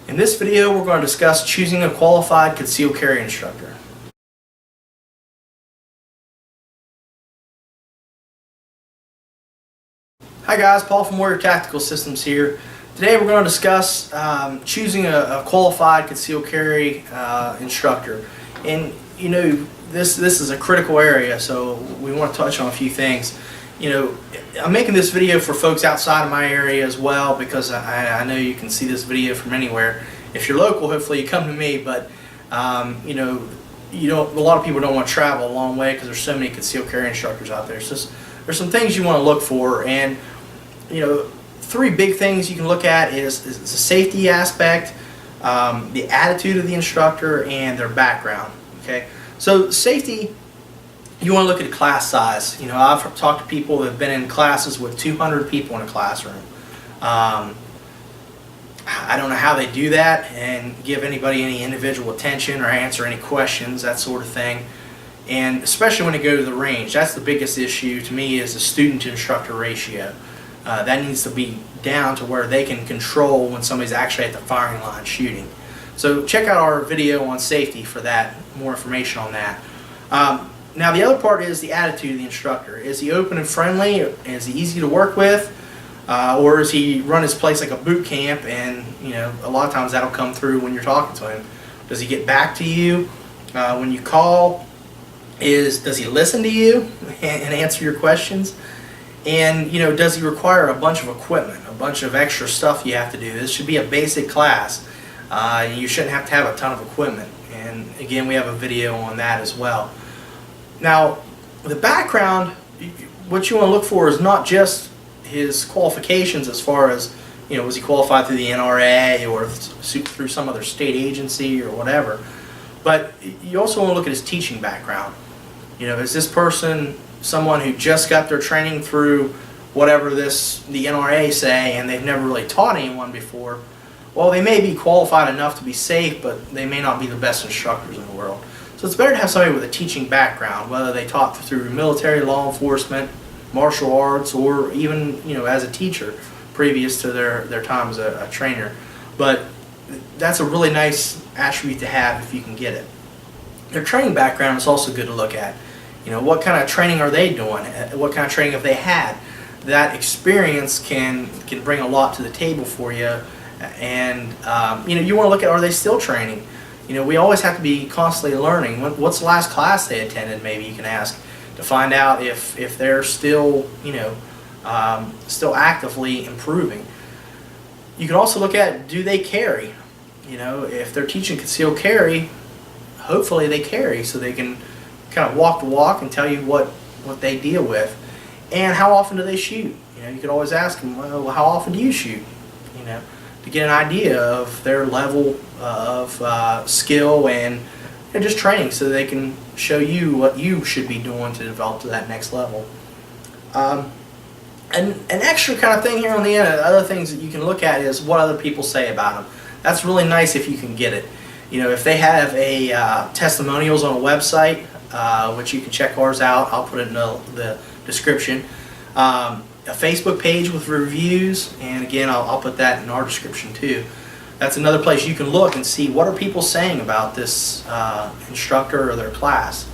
In this video, we're going to discuss choosing a qualified concealed carry instructor. Hi guys, Paul from Warrior Tactical Systems here. Today we're going to discuss choosing a qualified concealed carry instructor. And you know, this is a critical area, so we want to touch on a few things. You know, I'm making this video for folks outside of my area as well, because I know you can see this video from anywhere. If you're local, hopefully you come to me, but you know, a lot of people don't want to travel a long way because there's so many concealed carry instructors out there. So there's some things you want to look for, and you know, three big things you can look at is the safety aspect, the attitude of the instructor, and their background. Okay, so safety, you want to look at the class size. You know, I've talked to people that have been in classes with 200 people in a classroom. I don't know how they do that and give anybody any individual attention or answer any questions, that sort of thing. And especially when they go to the range, that's the biggest issue to me, is the student to instructor ratio. That needs to be down to where they can control when somebody's actually at the firing line shooting. So check out our video on safety for that, more information on that. Now the other part is the attitude of the instructor. Is he open and friendly? Is he easy to work with? Or does he run his place like a boot camp, and you know, a lot of times that'll come through when you're talking to him. Does he get back to you when you call? Does he listen to you and answer your questions? And you know, does he require a bunch of equipment, a bunch of extra stuff you have to do? This should be a basic class. You shouldn't have to have a ton of equipment. And again, we have a video on that as well. Now, the background, what you want to look for is not just his qualifications as far as, you know, was he qualified through the NRA or through some other state agency or whatever, but you also want to look at his teaching background. You know, is this person someone who just got their training through whatever the NRA say, and they've never really taught anyone before? Well, they may be qualified enough to be safe, but they may not be the best instructors in the world. So it's better to have somebody with a teaching background, whether they taught through military, law enforcement, martial arts, or even, you know, as a teacher previous to their time as a trainer. But that's a really nice attribute to have if you can get it. Their training background is also good to look at. You know, what kind of training are they doing? What kind of training have they had? That experience can bring a lot to the table for you. And you know, you want to look at, are they still training? You know, we always have to be constantly learning. What's the last class they attended? Maybe you can ask to find out if they're still, you know, still actively improving. You can also look at, do they carry? You know, if they're teaching concealed carry, hopefully they carry, so they can kind of walk the walk and tell you what they deal with. And how often do they shoot? You know, you could always ask them, well, how often do you shoot? You know, to get an idea of their level of skill and just training, so they can show you what you should be doing to develop to that next level. And an extra kind of thing here on the end, other things that you can look at is what other people say about them. That's really nice if you can get it. You know, if they have a testimonials on a website, which you can check ours out, I'll put it in the description. A Facebook page with reviews, and again, I'll put that in our description too. That's another place you can look and see what are people saying about this instructor or their class.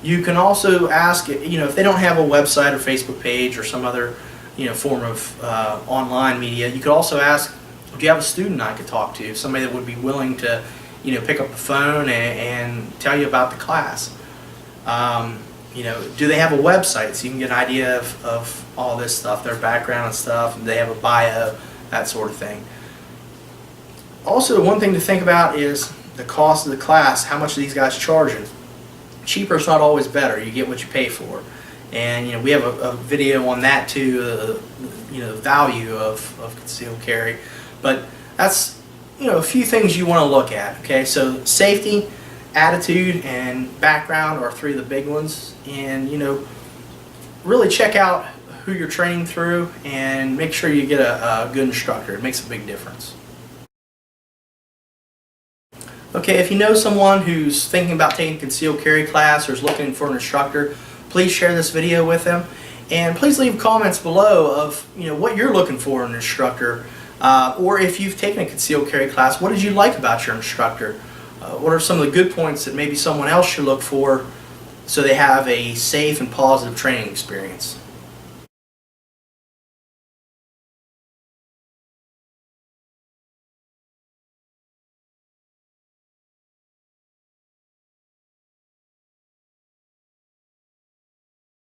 You can also ask, you know, if they don't have a website or Facebook page or some other, you know, form of online media, you could also ask, do you have a student I could talk to? Somebody that would be willing to, you know, pick up the phone and tell you about the class. You know, do they have a website so you can get an idea of all this stuff, their background and stuff, and they have a bio, that sort of thing. Also, one thing to think about is the cost of the class. How much are these guys charging? Cheaper is not always better. You get what you pay for. And you know, we have a video on that too, you know, the value of concealed carry. But that's, you know, a few things you want to look at. Okay, so safety, attitude, and background are three of the big ones. And you know, really check out who you're training through and make sure you get a good instructor. It makes a big difference. Okay, if you know someone who's thinking about taking concealed carry class or is looking for an instructor, please share this video with them, and please leave comments below of, you know, what you're looking for in an instructor. Or if you've taken a concealed carry class, what did you like about your instructor? What are some of the good points that maybe someone else should look for so they have a safe and positive training experience?